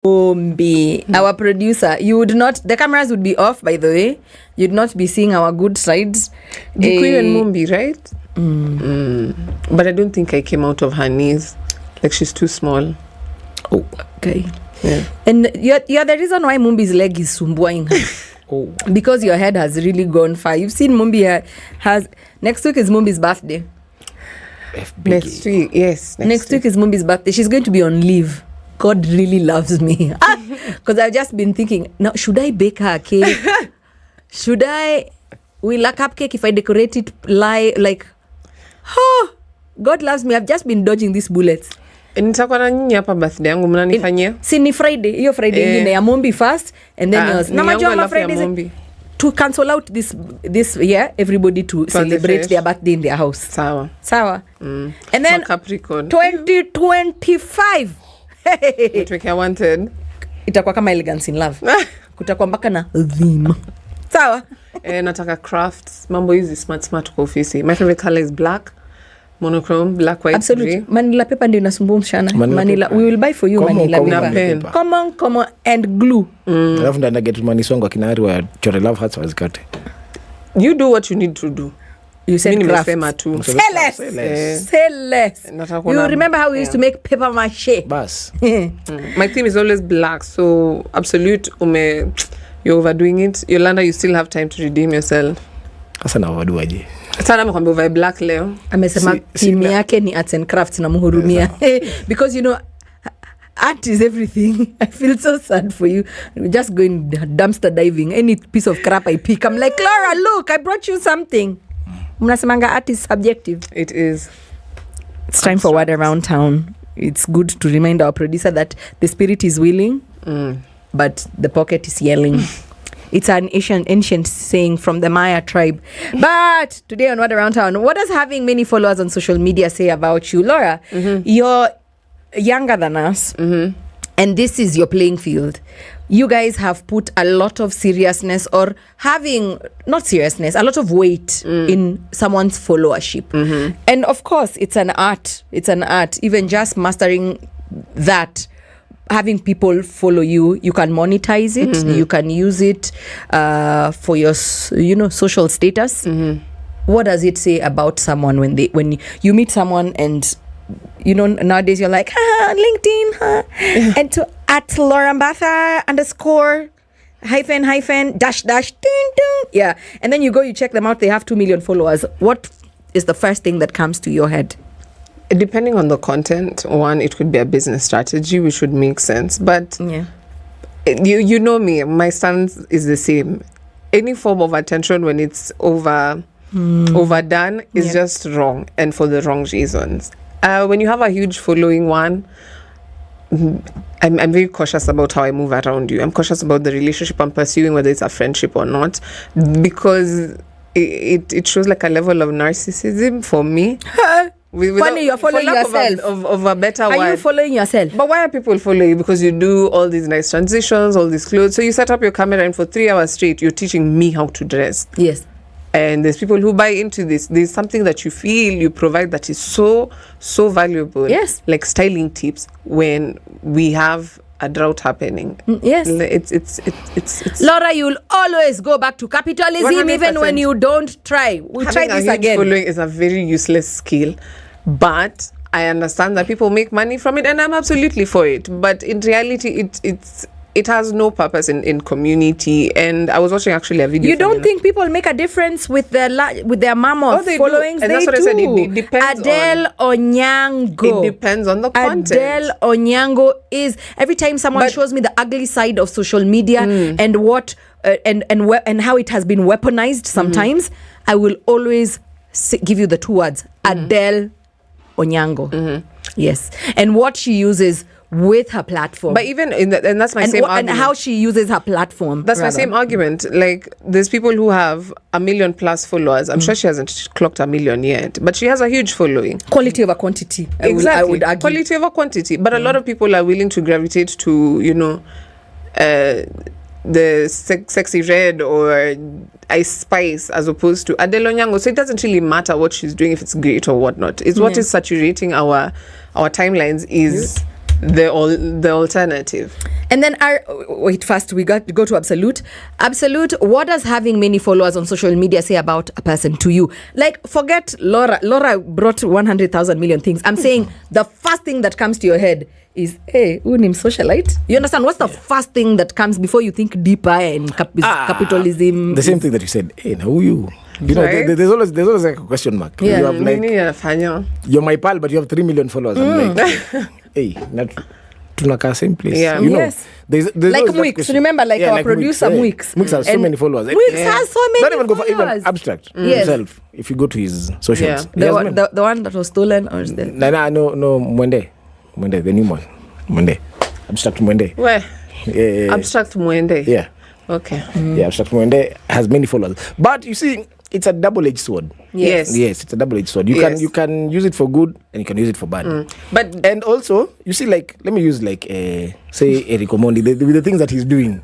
Mumbi, our producer, you would not, the cameras would be off, by the way. You'd not be seeing our good sides. The Queen and Mumbi, right? But I don't think I came out of her knees. Like, she's too small. Oh, okay. Yeah. And you're the reason why Mumbi's leg is sumbuing her. Because your head has really gone far. You've seen Mumbi has... Next week is Mumbi's birthday. Next week, yes. Next week is Mumbi's birthday. She's going to be on leave. God really loves me. Because I've just been thinking, now, should I bake her a cake? Should I... Will a cupcake if I decorate it like... Oh, God loves me. I've just been dodging these bullets. Nitakuwa na nyinyi hapa birthday yangu mnanifanyia? Si ni Friday. Hiyo Friday ingine ya Mumbi first and then yours. Na majua Fridays to cancel out this year, everybody to celebrate their birthday in their house. Sawa. And then Capricorn 2025. Tuwekea wanted. Itakuwa kama Elegance in Love. Kutakuwa mpaka na theme. Sawa. Nataka crafts. Mambo hizi smart kwa ofisi. My favorite color is black. Monochrome, black, white, absolutely. Gray. Manila paper ndio inasumbua mshana. Manila we will buy for you Manila paper. Common and glue. Alafu ndana get money songo kinari wa chore love hearts wazikate. You do what you need to do. You said craft. Say less. You remember how we used to make paper mache? Bas. My theme is always black, so absolute you're overdoing it. Yolanda, you still have time to redeem yourself. Asa na overdo aje. Sana mkwambia uvae black leo. Amesema team yake ni arts and crafts na muhurumia. Because you know art is everything. I feel so sad for you. Just going dumpster diving. Any piece of crap I pick, I'm like, Laura, look, I brought you something. Mnasemanga art is subjective. It is. It's time for Word Around Town. It's good to remind our producer that the spirit is willing, but the pocket is yelling. It's an ancient saying from the Maya tribe. But today on Word Around Town, what does having many followers on social media say about you? Laura, you're younger than us, and this is your playing field. You guys have put a lot of seriousness or not seriousness, a lot of weight in someone's followership. And of course, it's an art. Even just mastering that, having people follow you, you can monetize it, you can use it for your social status. What does it say about someone when you meet someone and nowadays you're like LinkedIn and to at Laura Mbatha _ dash dun, dun. Yeah, and then you check them out, they have 2 million followers. What is the first thing that comes to your head? Depending on the content, one, it could be a business strategy which would make sense, but you know me, my stance is the same. Any form of attention when it's overdone is just wrong, and for the wrong reasons. When you have a huge following, one, I'm very cautious about how I move around you. I'm cautious about the relationship I'm pursuing, whether it's a friendship or not, because it shows like a level of narcissism for me. Funny, you're following yourself. Of a better word. Are you following yourself? But why are people following you? Because you do all these nice transitions, all these clothes. So you set up your camera and for 3 hours straight, you're teaching me how to dress. Yes. And there's people who buy into this. There's something that you feel you provide that is so valuable. Yes. Like styling tips when we have a drought happening. Yes. It's Laura, you'll always go back to capitalism 100%. Even when you don't try. We'll try this again. Following is a very useless skill, but I understand that people make money from it, and I'm absolutely for it. But in reality, it has no purpose in community. And I was watching actually a video. You don't think people make a difference with their mammoth followings? And that's what I said. It depends. Adele Onyango. It depends on the content. Adele Onyango is every time someone shows me the ugly side of social media and what and how it has been weaponized sometimes, I will always give you the 2 words: Adele Onyango. Yes, and what she uses with her platform. But even and that's my same argument. And how she uses her platform. That's my same argument. Like, there's people who have 1 million plus followers. I'm sure she hasn't clocked 1 million yet, but she has a huge following. Quality over quantity. Exactly. I would argue. Quality over quantity. But a lot of people are willing to gravitate to, the sexy red or Ice Spice as opposed to Adele Onyango. So it doesn't really matter what she's doing, if it's great or whatnot. It's what is saturating our timelines is the alternative. And then wait, first we got to go to Absolute. Absolute, what does having many followers on social media say about a person to you? Like, forget Laura. Laura brought 100,000 million things. I'm saying the first thing that comes to your head is, hey, unim socialite. You understand? What's the first thing that comes before you think deeper and capitalism? The same thing that you said. Hey, now who you? You know, Right. there's always like a question mark. Yeah. You have like, you're my pal, but you have 3 million followers. I'm like, hey, not tunaka same place. Yeah. You know, Yes. there's Like always that Mwix. question. Remember, like our producer Mwix. Mwix has so And many followers. Mwix has so many Not even go for followers. even abstract Yes. himself. If you go to his socials, The one that was stolen, or is the no, Mwende, the new one, Mwende, abstract Mwende. Where? Yeah. Abstract Mwende. Yeah. Okay. Yeah, abstract Mwende has many followers, but you see, it's a double-edged sword. Yes. Yes, it's a double-edged sword. You can use it for good and you can use it for bad. But And also, you see, like, let me use like say Eric Omondi, the things that he's doing.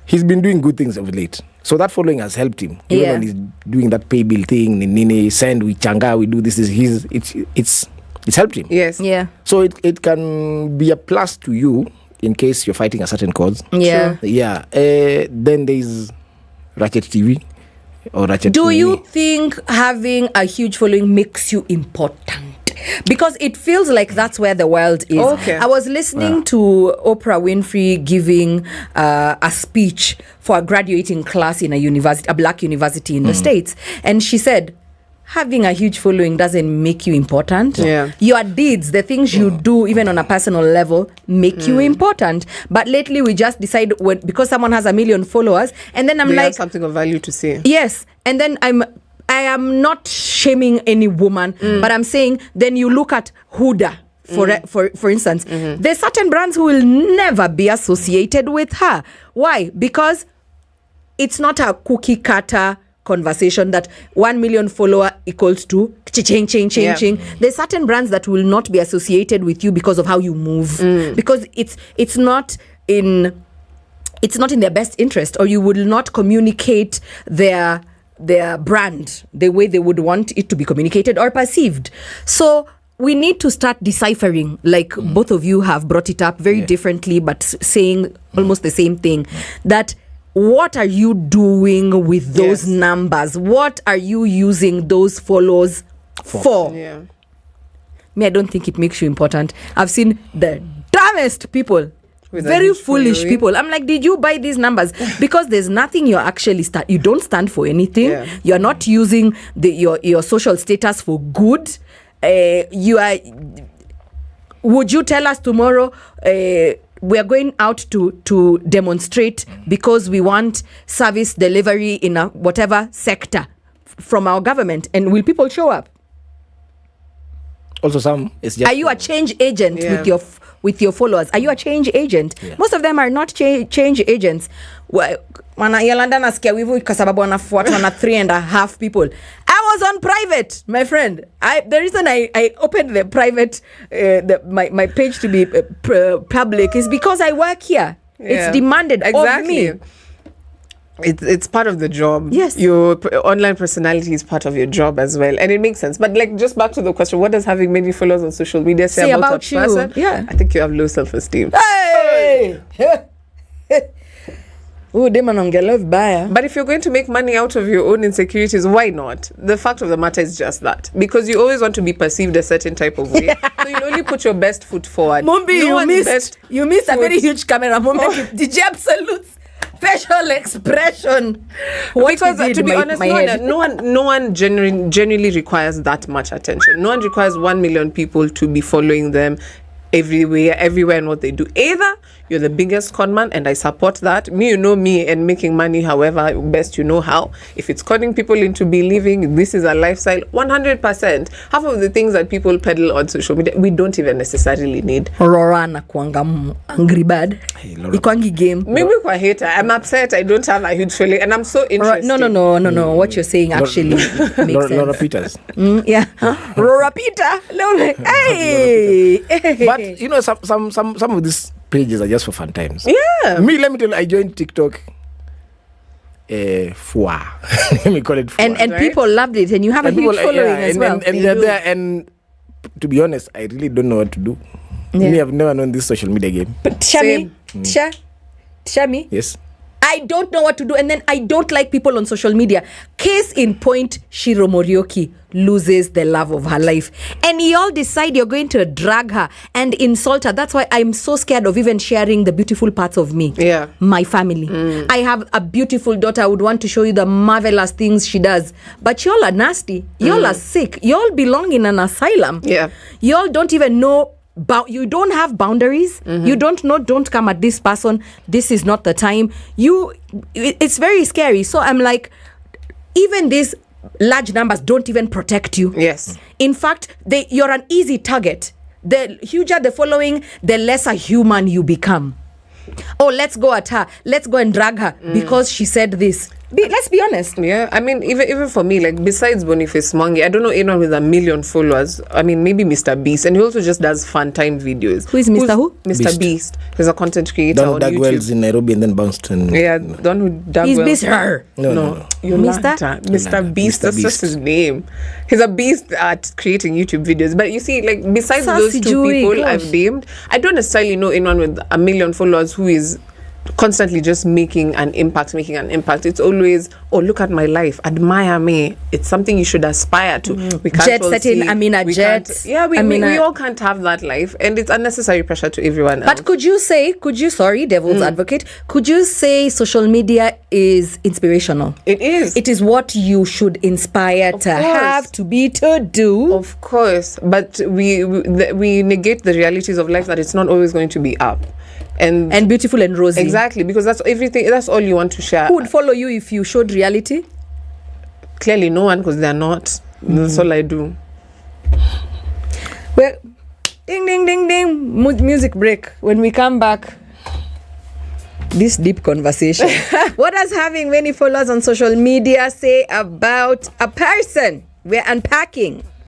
He's been doing good things of late, so that following has helped him. Even when he's doing that pay bill thing, Nini send, we changa, we do this. It's helped him. yes. yeah. So it can be a plus to you in case you're fighting a certain cause. Yeah. Yeah. Then there's Ratchet TV or Ratchet. Do Nini. you think having a huge following makes you important? Because it feels like that's where the world is. Okay. I was listening to Oprah Winfrey giving a speech for a graduating class in a black university in the States. And she said, having a huge following doesn't make you important. Yeah. Your deeds, the things you do, even on a personal level, make you important. But lately we just decide because someone has 1 million followers, and then I'm They like, have something of value to say. yes. And then I am not shaming any woman, but I'm saying then you look at Huda, for instance. There's certain brands who will never be associated with her. Why? Because it's not a cookie cutter conversation that 1 million follower equals to ching. There's certain brands that will not be associated with you because of how you move, because it's not in their best interest, or you will not communicate their brand the way they would want it to be communicated or perceived. So we need to start deciphering, like both of you have brought it up very differently, but saying almost the same thing, that what are you doing with those numbers? What are you using those follows for? Yeah. Me, I don't think it makes you important. I've seen the dumbest people, With a very huge foolish following. people. I'm like, did you buy these numbers? Because there's nothing you're actually you don't stand for anything. Yeah. You're not using your social status for good. Would you tell us tomorrow we are going out to demonstrate because we want service delivery in a whatever sector from our government, and will people show up? Also, some it's just. Are you a change agent Yeah. with your followers? Are you a change agent? Yeah. Most of them are not change agents. Yolanda nasikia wivu kwa sababu wanafuatwa na 3.5 people. I was on private, my friend. The reason I opened the private my page to be public is because I work here. Yeah. It's demanded of me. It's part of the job. Yes. Your online personality is part of your job as well, and it makes sense. But like, just back to the question, what does having many followers on social media say about a you? person? Yeah. I think you have low self-esteem. Hey! Ooh, dem anaongelea vibaya. But if you're going to make money out of your own insecurities, why not? The fact of the matter is just that. Because you always want to be perceived a certain type of way. So you'll only put your best foot forward. Mumbi, No one's you missed a foot. very huge camera moment with DJ Absolute facial expression. What Because you did, to be my honest, head. no one genuinely requires that much attention. No one requires 1 million people to be following them everywhere in what they do. Either you're the biggest conman, and I support that. You know me, and making money however best you know how. If it's conning people into believing this is a lifestyle, 100%. Half of the things that people peddle on social media, we don't even necessarily need. Aurora anakuanga angry bird. Laura. Ikwangi game. Maybe kwa hater, I'm upset I don't have a huge following, and I'm so interested. No. What you're saying actually makes Laura sense. Peters. Yeah. Rora Peter. Hey. But you know, some of these pages are just for fun times. Yeah. Me, let me tell you, I joined TikTok. Let me call it. and right? people loved it, and you have a huge following as well. And they're there. And to be honest, I really don't know what to do. Me, I've never known this social media game. But Shami, Yes. I don't know what to do, and then I don't like people on social media. Case in point, Shiro Morioki loses the love of her life, and y'all decide you're going to drag her and insult her. That's why I'm so scared of even sharing the beautiful parts of me. Yeah. My family. I have a beautiful daughter. I would want to show you the marvelous things she does, but y'all are nasty. Y'all are sick. Y'all belong in an asylum. Yeah. Y'all don't even know. You don't have boundaries. You don't know, don't come at this person, this is not the time. It's very scary. So I'm like, even these large numbers don't even protect you. Yes. In fact, you're an easy target. The huger the following, the lesser human you become. Oh, let's go at her, let's go and drag her because she said this. Let's be honest. Yeah, I mean, even for me, like, besides Boniface Mwangi, I don't know anyone with 1 million followers. I mean, maybe Mr. Beast, and he also just does fun time videos. Who is Mr. Who? Mr. Beast. He's a content creator Don on dug YouTube. wells in Nairobi and then bounced and... Yeah, Don who dug He's wells. Beast her. No. You Mr. Mr. Beast, Mr. that's just Beast. his name. He's a beast at creating YouTube videos. But you see, like, besides those Sassy two Joey, people gosh. I've named, I don't necessarily know anyone with 1 million followers who is constantly just making an impact. It's always, oh, look at my life, admire me. It's something you should aspire to. We can't Jet all setting, see- Amina we Jet. can't- Yeah, we all can't have that life, and it's unnecessary pressure to everyone else. But could you, devil's advocate, could you say social media is inspirational? It is. It is what you should inspire to course. have, to be, to do. Of course, but we negate the realities of life, that it's not always going to be up and beautiful and rosy. exactly, because that's everything. That's all you want to share. Who would follow you if you showed reality? Clearly, no one, because they're not. That's all I do. Well, ding, ding, ding, ding. Music break. When we come back, this deep conversation. What does having many followers on social media say about a person? We're unpacking.